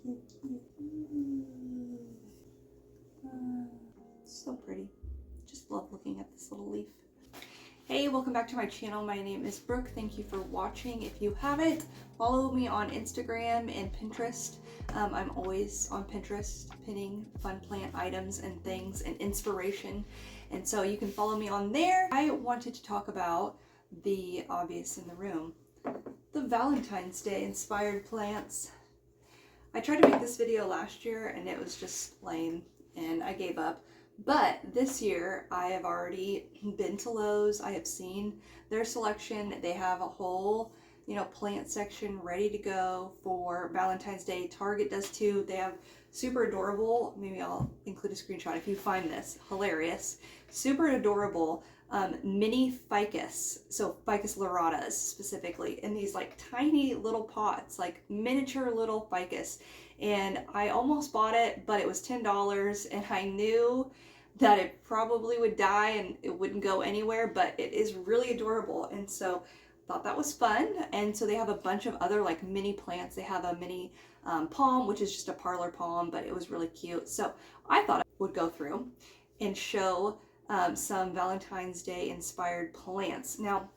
cute, cute. So pretty. Just love looking at this little leaf. Hey, welcome back to my channel. My name is Brooke. Thank you for watching. If you haven't, follow me on Instagram and Pinterest. I'm always on Pinterest pinning fun plant items and things and inspiration. And so you can follow me on there. I wanted to talk about the obvious in the room, the Valentine's Day inspired plants. I tried to make this video last year and it was just lame and I gave up. But this year I have already been to Lowe's. I have seen their selection. They have a whole, plant section ready to go for Valentine's Day. Target does too. They have super adorable, maybe I'll include a screenshot if you find this hilarious, super adorable mini ficus, so ficus liratas specifically, in these like tiny little pots, like miniature little ficus. And I almost bought it, but it was $10 and I knew that it probably would die and it wouldn't go anywhere, but it is really adorable. And so thought that was fun. And so they have a bunch of other like mini plants. They have a mini palm, which is just a parlor palm, but it was really cute. So I thought I would go through and show some Valentine's Day inspired plants. Now,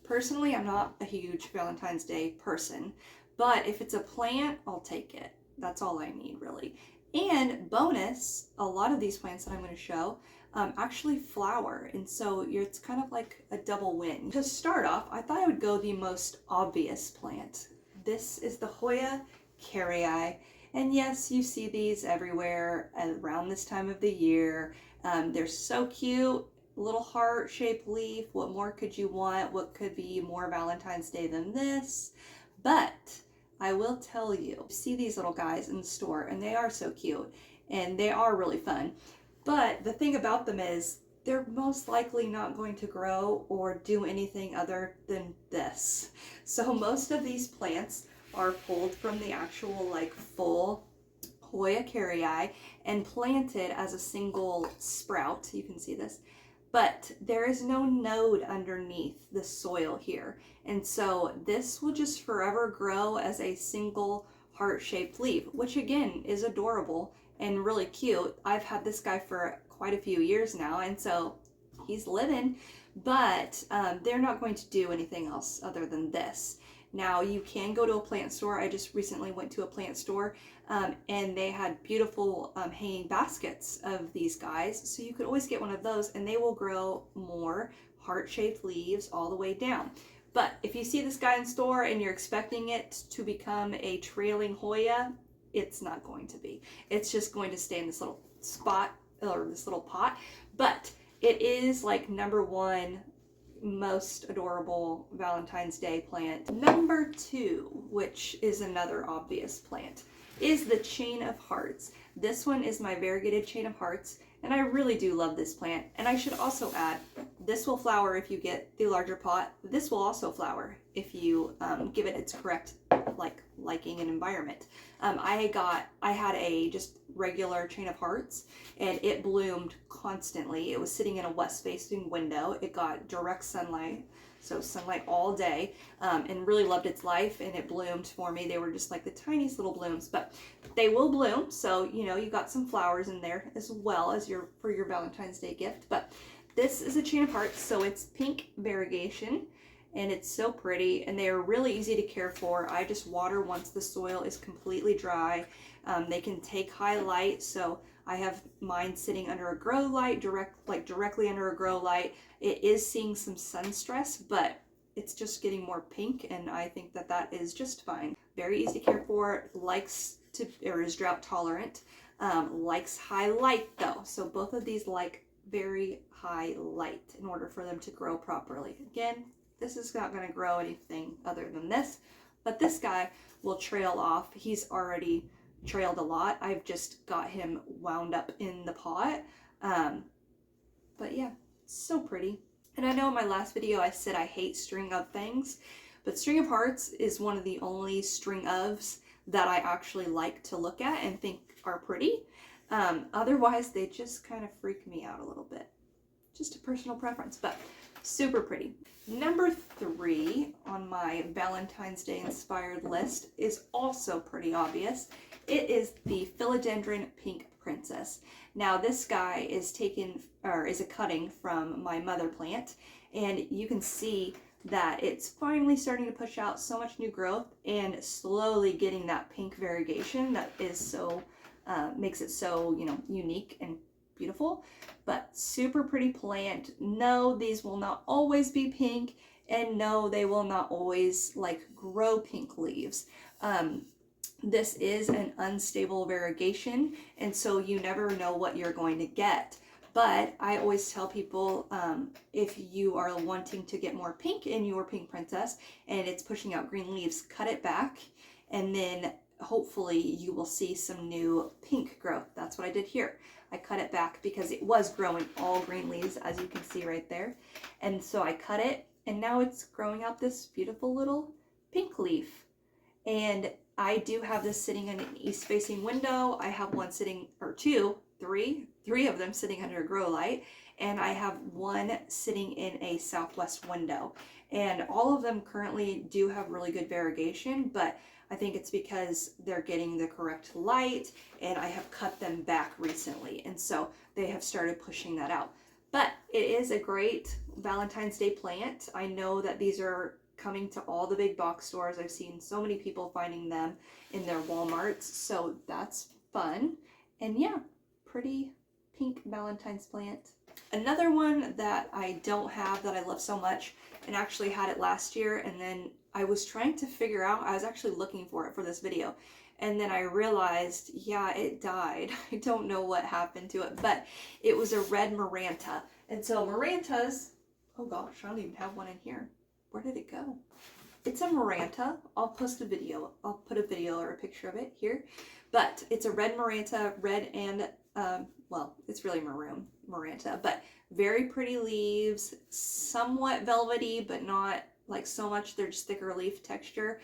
personally, I'm not a huge Valentine's Day person, but if it's a plant, I'll take it. That's all I need, really. And bonus, a lot of these plants that I'm going to show actually flower, and so it's kind of like a double win. To start off, I thought I would go the most obvious plant. This is the HOYA KERRII, and yes, you see these everywhere around this time of the year. They're so cute, little heart-shaped leaf. What more could you want? What could be more Valentine's Day than this? But I will tell you, see these little guys in the store and they are so cute and they are really fun. But the thing about them is they're most likely not going to grow or do anything other than this. So most of these plants are pulled from the actual like full HOYA KERRII and planted as a single sprout. You can see this. But there is no node underneath the soil here. And so this will just forever grow as a single heart-shaped leaf, which again is adorable and really cute. I've had this guy for quite a few years now, and so he's living, but they're not going to do anything else other than this. Now you can go to a plant store. I just recently went to a plant store and they had beautiful hanging baskets of these guys. So you could always get one of those and they will grow more heart-shaped leaves all the way down. But if you see this guy in store and you're expecting it to become a trailing HOYA, it's not going to be. It's just going to stay in this little spot or this little pot. But it is like #1 most adorable Valentine's Day plant. Number 2, which is another obvious plant, is the chain of hearts. This one is my variegated chain of hearts, and I really do love this plant. And I should also add, this will flower if you get the larger pot. This will also flower if you give it its correct liking and environment. I had a just regular chain of hearts and it bloomed constantly. It was sitting in a west facing window. It got direct sunlight, so sunlight all day, and really loved its life, and it bloomed for me. They were just like the tiniest little blooms, but they will bloom, so you got some flowers in there as well as for your Valentine's Day gift. But this is a chain of hearts, so it's pink variegation. And it's so pretty, and they are really easy to care for. I just water once the soil is completely dry. They can take high light, so I have mine sitting under a grow light, directly under a grow light. It is seeing some sun stress, but it's just getting more pink, and I think that is just fine. Very easy to care for, is drought tolerant, likes high light though. So both of these like very high light in order for them to grow properly. Again, this is not going to grow anything other than this, but this guy will trail off. He's already trailed a lot. I've just got him wound up in the pot. But yeah, so pretty. And I know in my last video I said I hate string of things, but string of hearts is one of the only string ofs that I actually like to look at and think are pretty. Otherwise, they just kind of freak me out a little bit. Just a personal preference, but super pretty. Number 3 on my Valentine's Day inspired list is also pretty obvious, It is the Philodendron Pink Princess. Now this guy is a cutting from my mother plant, and you can see that it's finally starting to push out so much new growth and slowly getting that pink variegation that is so makes it so, you know, unique and beautiful. But super pretty plant. No, these will not always be pink, and no, they will not always like grow pink leaves. This is an unstable variegation, and so you never know what you're going to get. But I always tell people, if you are wanting to get more pink in your pink princess and it's pushing out green leaves, cut it back, and then hopefully you will see some new pink growth. That's what I did here. I cut it back because it was growing all green leaves, as you can see right there. And so I cut it, and now it's growing out this beautiful little pink leaf. And I do have this sitting in an east facing window. I have one sitting, or three of them sitting under a grow light, and I have one sitting in a southwest window. And all of them currently do have really good variegation, but I think it's because they're getting the correct light, and I have cut them back recently, and so they have started pushing that out. But it is a great Valentine's Day plant. I know that these are coming to all the big box stores. I've seen so many people finding them in their Walmarts, so that's fun. And yeah, pretty pink Valentine's plant. Another one that I don't have that I love so much, and actually had it last year, and then I was trying to figure out, I was actually looking for it for this video, and then I realized, yeah, it died. I don't know what happened to it, but it was a red Maranta. And so Marantas, oh gosh, I don't even have one in here. Where did it go? It's a Maranta. I'll post a video. I'll put a video or a picture of it here. But it's a red Maranta, red and, well, it's really maroon Maranta, but very pretty leaves, somewhat velvety, but not like so much. They're just thicker leaf texture.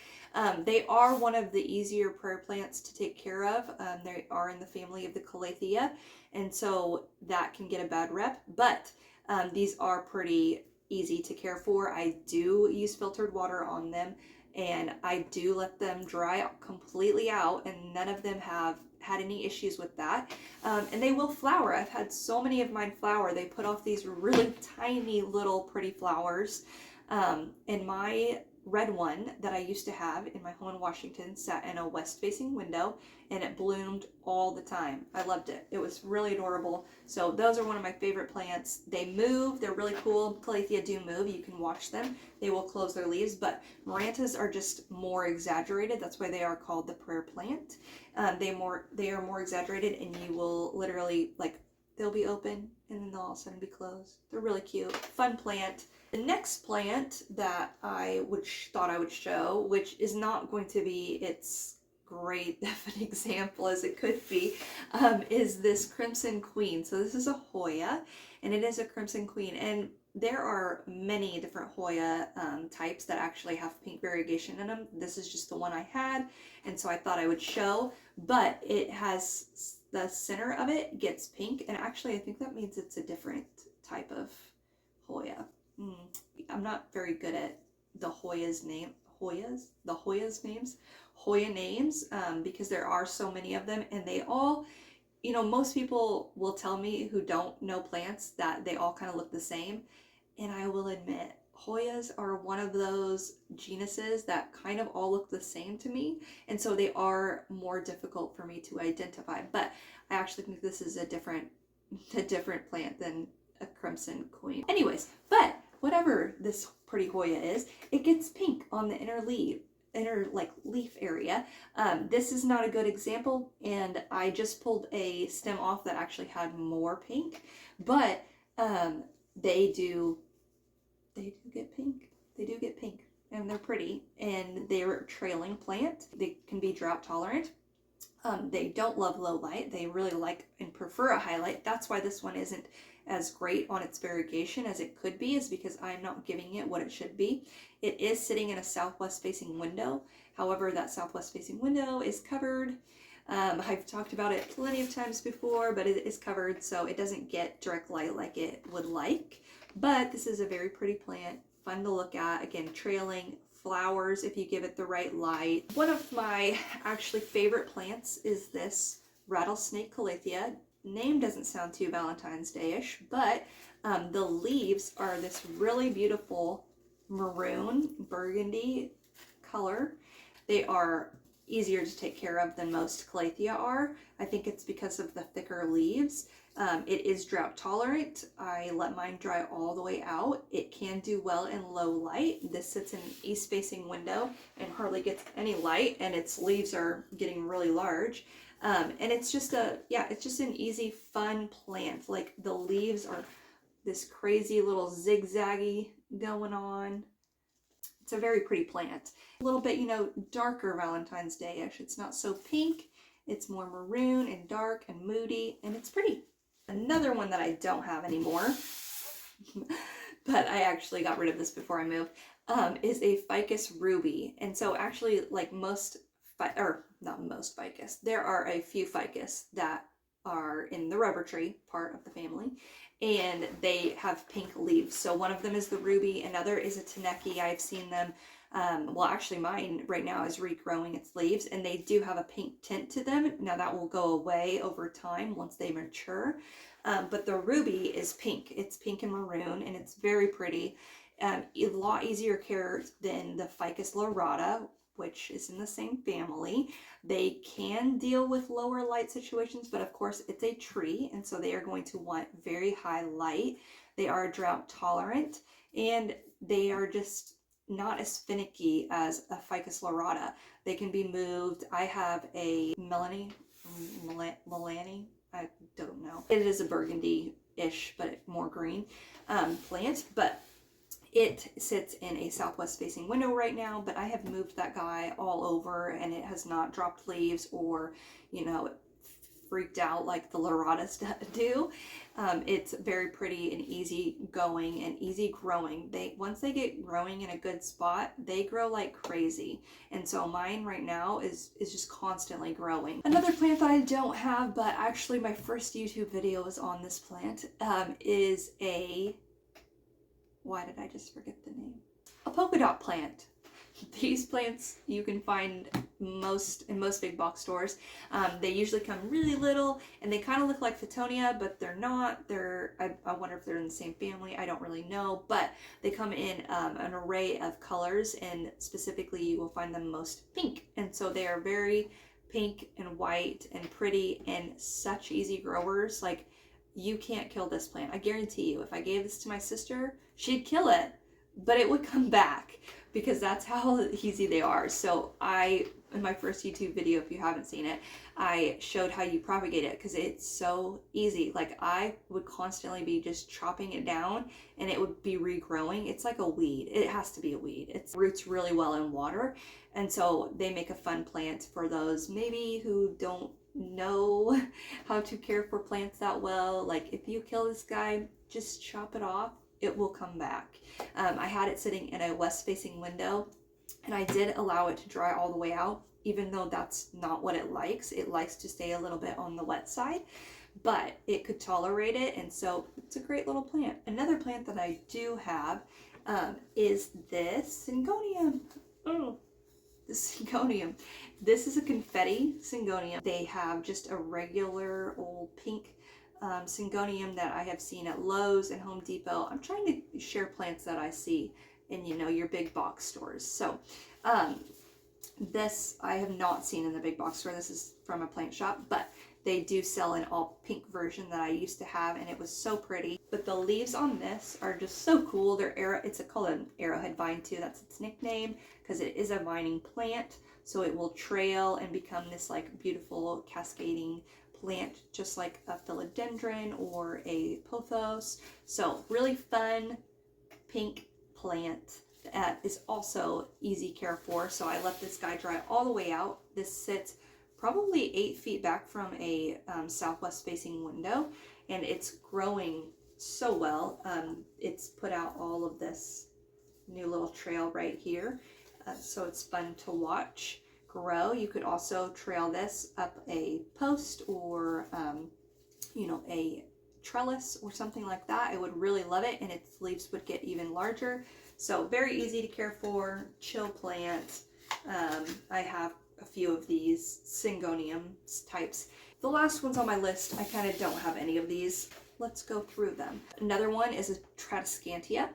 They are one of the easier prayer plants to take care of. They are in the family of the Calathea, and so that can get a bad rep, but these are pretty easy to care for. I do use filtered water on them, and I do let them dry completely out, and none of them have had any issues with that. And they will flower. I've had so many of mine flower. They put off these really tiny little pretty flowers. And my red one that I used to have in my home in Washington sat in a west facing window, and it bloomed all the time. I loved it. It was really adorable. So those are one of my favorite plants. They move. They're really cool. Calathea do move. You can watch them. They will close their leaves, but Marantas are just more exaggerated. That's why they are called the prayer plant. They are more exaggerated, and you will literally, like, they'll be open and then they'll all of a sudden be closed. They're really cute. Fun plant. The next plant that I thought I would show, which is not going to be its great of an example as it could be, is this Crimson Queen. So this is a Hoya, and it is a Crimson Queen. And there are many different Hoya types that actually have pink variegation in them. This is just the one I had, and so I thought I would show. But it has, the center of it gets pink, and actually I think that means it's a different type of Hoya. I'm not very good at the Hoya names, because there are so many of them, and they all, you know, most people will tell me who don't know plants that they all kind of look the same, and I will admit Hoyas are one of those genuses that kind of all look the same to me, and so they are more difficult for me to identify. But I actually think this is a different plant than a Crimson Queen. Anyways, but whatever this pretty Hoya is, it gets pink on the inner leaf area. This is not a good example, and I just pulled a stem off that actually had more pink, but they do get pink. They do get pink, and they're pretty, and they're a trailing plant. They can be drought tolerant. They don't love low light. They really like and prefer a highlight. That's why this one isn't as great on its variegation as it could be, is because I'm not giving it what it should be. It is sitting in a southwest facing window. However, that southwest facing window is covered. I've talked about it plenty of times before, but it is covered, so it doesn't get direct light like it would like. But this is a very pretty plant, fun to look at. Again, trailing, flowers if you give it the right light. One of my actually favorite plants is this rattlesnake calathea. Name doesn't sound too Valentine's Day-ish, but the leaves are this really beautiful maroon burgundy color. They are easier to take care of than most calathea are. I think it's because of the thicker leaves. It is drought tolerant. I let mine dry all the way out. It can do well in low light. This sits in an east facing window and hardly gets any light, and its leaves are getting really large. And it's just it's just an easy, fun plant. Like the leaves are this crazy little zigzaggy going on. It's a very pretty plant. A little bit, you know, darker Valentine's Day-ish. It's not so pink. It's more maroon and dark and moody, and it's pretty. Another one that I don't have anymore, but I actually got rid of this before I moved, is a ficus ruby. And so actually, like most, or not most ficus, there are a few ficus that are in the rubber tree part of the family, and they have pink leaves. So one of them is the ruby, another is a taneki. I've seen them, well actually mine right now is regrowing its leaves, and they do have a pink tint to them. Now that will go away over time once they mature, but the ruby is pink. It's pink and maroon, and it's very pretty. A lot easier care than the ficus lyrata, which is in the same family. They can deal with lower light situations, but of course it's a tree, and so they are going to want very high light. They are drought tolerant, and they are just not as finicky as a ficus lyrata. They can be moved. I have a Melanie, I don't know. It is a burgundy-ish, but more green plant, but it sits in a southwest facing window right now, but I have moved that guy all over, and it has not dropped leaves or, you know, freaked out like the Lyratas do. It's very pretty and easy going and easy growing. Once they get growing in a good spot, they grow like crazy. And so mine right now is just constantly growing. Another plant that I don't have, but actually my first YouTube video was on this plant, is a, why did I just forget the name? A polka dot plant. These plants you can find in most big box stores. They usually come really little, and they kind of look like Fittonia, but they're not. I wonder if they're in the same family. I don't really know, but they come in an array of colors, and specifically you will find them most pink. And so they are very pink and white and pretty and such easy growers. Like, you can't kill this plant. I guarantee you, if I gave this to my sister, she'd kill it, but it would come back, because that's how easy they are. So in my first YouTube video, if you haven't seen it, I showed how you propagate it, because it's so easy. Like, I would constantly be just chopping it down, and it would be regrowing. It's like a weed. It has to be a weed. It roots really well in water, and so they make a fun plant for those maybe who don't know how to care for plants that well. Like, if you kill this guy, just chop it off, it will come back. I had it sitting in a west facing window, and I did allow it to dry all the way out, even though that's not what it likes. It likes to stay a little bit on the wet side, but it could tolerate it, and so it's a great little plant. Another plant that I do have is this Syngonium. Oh, the Syngonium. This is a confetti Syngonium. They have just a regular old pink Syngonium that I have seen at Lowe's and Home Depot. I'm trying to share plants that I see in, you know, your big box stores. So this I have not seen in the big box store. This is from a plant shop, but they do sell an all pink version that I used to have, and it was so pretty. But the leaves on this are just so cool. They're it's called an arrowhead vine too. That's its nickname, because it is a vining plant. So it will trail and become this like beautiful cascading plant, just like a philodendron or a pothos. So really fun pink plant that is also easy care for. So I let this guy dry all the way out. This sits probably 8 feet back from a southwest facing window, and it's growing so well. It's put out all of this new little trail right here, so it's fun to watch grow. You could also trail this up a post or you know, a trellis or something like that. I would really love it, and its leaves would get even larger. So very easy to care for, chill plant. I have a few of these Syngonium types. The last ones on my list, I kind of don't have any of these. Let's go through them. Another one is a Tradescantia.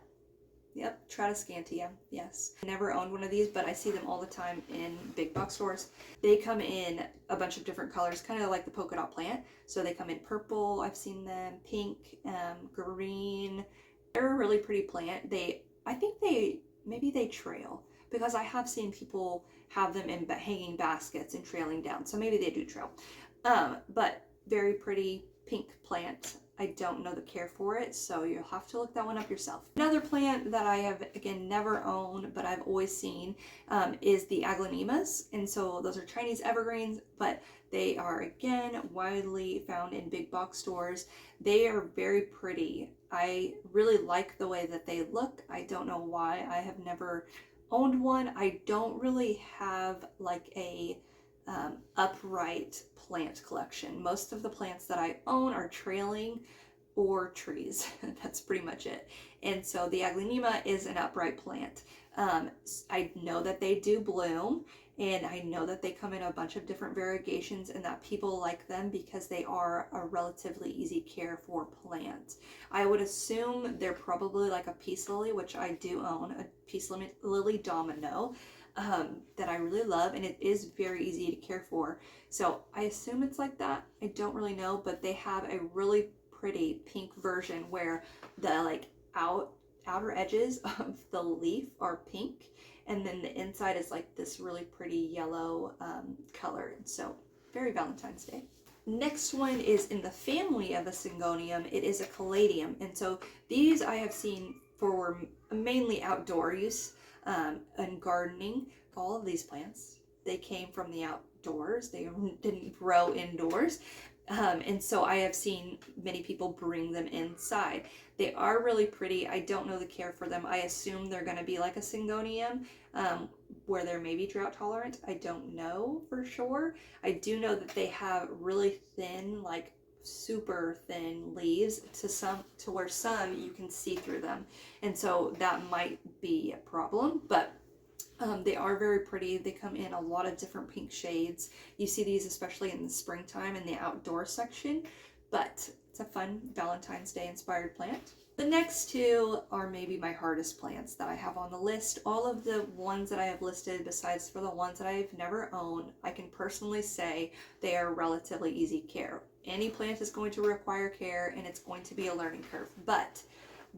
Yep, Tradescantia, yes. I never owned one of these, but I see them all the time in big box stores. They come in a bunch of different colors, kind of like the polka dot plant. So they come in purple, I've seen them, pink, green. They're a really pretty plant. I think maybe they trail, because I have seen people have them in hanging baskets and trailing down. So maybe they do trail. But very pretty pink plant. I don't know the care for it, so you'll have to look that one up yourself. Another plant that I have, again, never owned, but I've always seen, is the aglaonemas. And so those are Chinese evergreens, but they are, again, widely found in big box stores. They are very pretty. I really like the way that they look. I don't know why. I have never owned one. I don't really have like a upright plant collection. Most of the plants that I own are trailing or trees. That's pretty much it. And so the aglaonema is an upright plant. I know that they do bloom, and I know that they come in a bunch of different variegations, and that people like them because they are a relatively easy care for plant. I would assume they're probably like a peace lily, which I do own, a peace lily domino. That I really love, and it is very easy to care for. So I assume it's like that. I don't really know, but they have a really pretty pink version where the like outer edges of the leaf are pink, and then the inside is like this really pretty yellow color. So very Valentine's Day. Next one is in the family of a Syngonium. It is a caladium, and so these I have seen for mainly outdoor use. And gardening. All of these plants, they came from the outdoors. They didn't grow indoors. And so I have seen many people bring them inside. They are really pretty. I don't know the care for them. I assume they're going to be like a Syngonium, where they're maybe drought tolerant. I don't know for sure. I do know that they have really thin, like super thin leaves to where some you can see through them, and so that might be a problem, but they are very pretty. They come in a lot of different pink shades. You see these especially in the springtime in the outdoor section, but it's a fun Valentine's Day inspired plant. The next two are maybe my hardest plants that I have on the list. All of the ones that I have listed, besides for the ones that I've never owned, I can personally say they are relatively easy care. Any plant is going to require care, and it's going to be a learning curve. But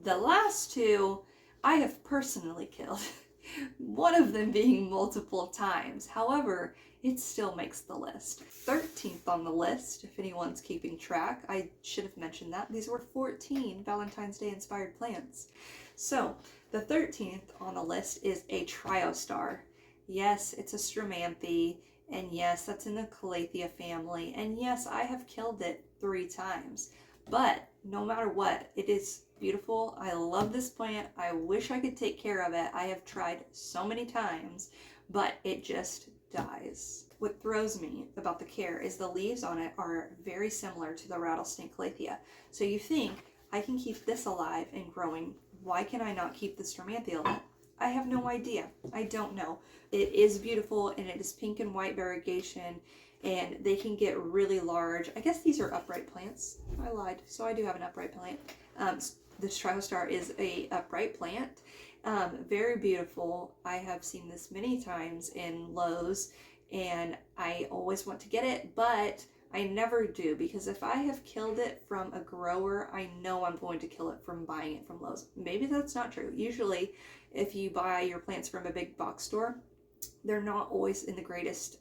the last two I have personally killed. One of them being multiple times. However, it still makes the list. 13th on the list, if anyone's keeping track. I should have mentioned that. These were 14 Valentine's Day inspired plants. So, the 13th on the list is a Triostar. Yes, it's a Stromanthe, and yes, that's in the Calathea family, and yes, I have killed it 3 times. But no matter what, it is beautiful. I love this plant. I wish I could take care of it. I have tried so many times, but it just dies. What throws me about the care is the leaves on it are very similar to the rattlesnake Calathea. So you think, I can keep this alive and growing. Why can I not keep the Stromanthe alive? I have no idea. I don't know. It is beautiful, and it is pink and white variegation, and they can get really large. I guess these are upright plants. I lied. So I do have an upright plant. This Triostar is a upright plant. Very beautiful. I have seen this many times in Lowe's, and I always want to get it, but I never do, because if I have killed it from a grower, I know I'm going to kill it from buying it from Lowe's. Maybe that's not true. Usually, if you buy your plants from a big box store, they're not always in the greatest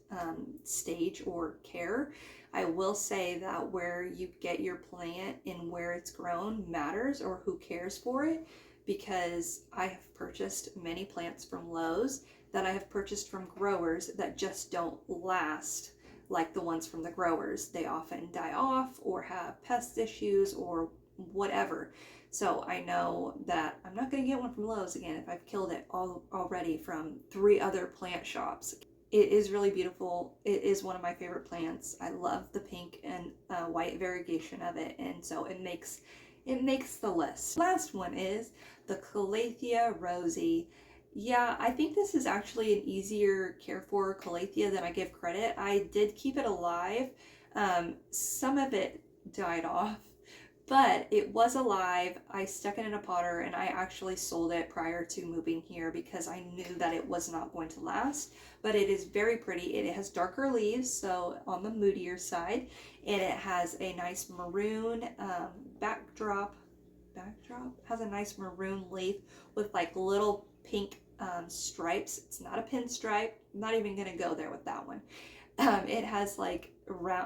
stage or care. I will say that where you get your plant and where it's grown matters, or who cares for it, because I have purchased many plants from Lowe's that I have purchased from growers that just don't last like the ones from the growers. They often die off or have pest issues or whatever. So I know that I'm not going to get one from Lowe's again if I've killed it already from 3 other plant shops. It is really beautiful. It is one of my favorite plants. I love the pink and white variegation of it, and so it makes it makes the list. Last one is the Calathea rosy. Yeah, I think this is actually an easier care for Calathea than I give credit. I did keep it alive. Some of it died off, but it was alive. I stuck it in a potter and I actually sold it prior to moving here because I knew that it was not going to last. But it is very pretty. It has darker leaves, so on the moodier side, and it has a nice maroon backdrop. Has a nice maroon leaf with like little pink stripes. It's not a pinstripe. I'm not even gonna go there with that one. It has like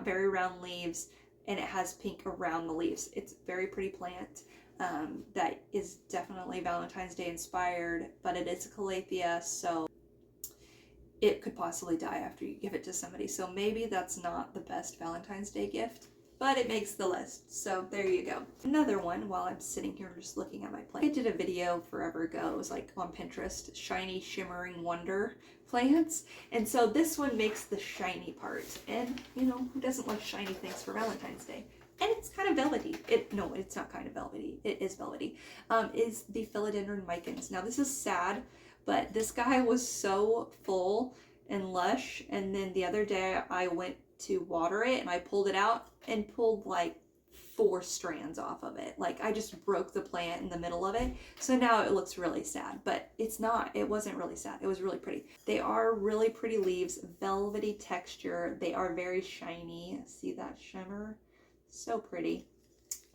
very round leaves, and it has pink around the leaves. It's a very pretty plant that is definitely Valentine's Day inspired, but it is a Calathea, so it could possibly die after you give it to somebody. So maybe that's not the best Valentine's Day gift, but it makes the list. So there you go. Another one, while I'm sitting here just looking at my plant. I did a video forever ago. It was like on Pinterest, shiny shimmering wonder plants. And so this one makes the shiny part. And you know, who doesn't like shiny things for Valentine's Day? And it's kind of velvety. No, it's not kind of velvety. It is velvety. Is the Philodendron micans. Now this is sad, but this guy was so full and lush. And then the other day I went to water it and I pulled it out and pulled like 4 strands off of it. Like I just broke the plant in the middle of it. So now it looks really sad, but it wasn't really sad. It was really pretty. They are really pretty leaves, velvety texture. They are very shiny. See that shimmer? So pretty.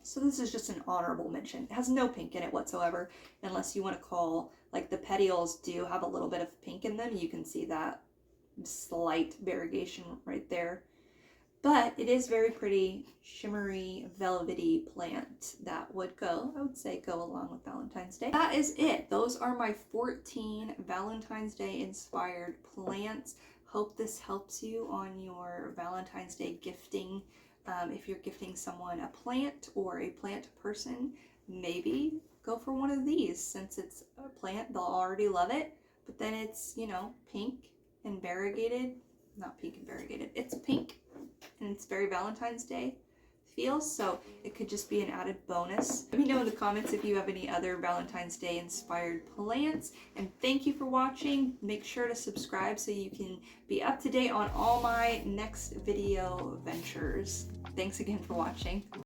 So this is just an honorable mention. It has no pink in it whatsoever, unless you want to call, like the petioles do have a little bit of pink in them. You can see that slight variegation right there. But it is very pretty, shimmery, velvety plant that would go, I would say, go along with Valentine's Day. That is it. Those are my 14 Valentine's Day inspired plants. Hope this helps you on your Valentine's Day gifting. If you're gifting someone a plant or a plant person, maybe go for one of these. Since it's a plant, they'll already love it. But then it's, you know, pink and variegated. Not pink and variegated. It's pink and it's very Valentine's Day feels, so it could just be an added bonus. Let me know in the comments if you have any other Valentine's Day inspired plants, and thank you for watching. Make sure to subscribe so you can be up to date on all my next video ventures. Thanks again for watching.